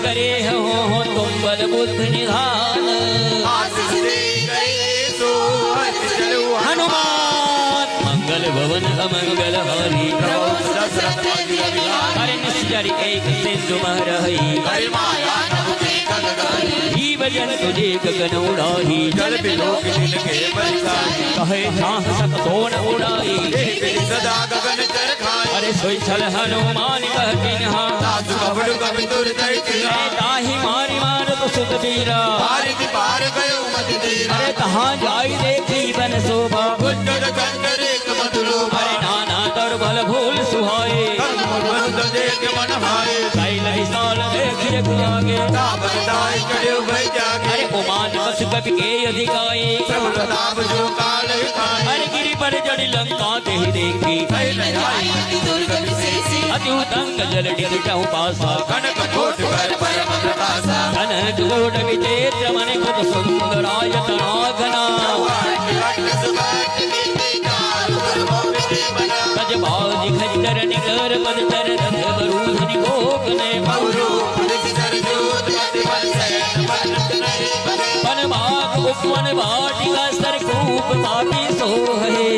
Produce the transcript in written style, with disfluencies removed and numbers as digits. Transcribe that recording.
करे हो तुम बल बुद्ध निधान। हनुमान मंगल भवन अमंगल हरि। अरे निश्चर एक सिंधु महरही। भजन तुझे गगन उड़ाही। जल बिलो कहे साहस सोन उड़ाई। सदा गगन चर खाए। अरे सोई छल हनुमान कहती ताही मारी मार तो सुत बीरा। अरे तहाँ जाई देखी बन शोभा। अरे नाना तर बल भूल सुहाए। कैल विशाल देख आगे। अरे उमान बस कवि के अधिकाई। अरे गिरि पर जड़ लंका ते देखी। अति उतंग जल डिगटहु पासा। कनक जोड़ विचेत मन कुत सुंदराय तनाघना। तज बाजी खच्चर निगर पद चर रथ बरूधनि गोकने। वन बाग उपवन वाटिका सर खूब पापी सोहे।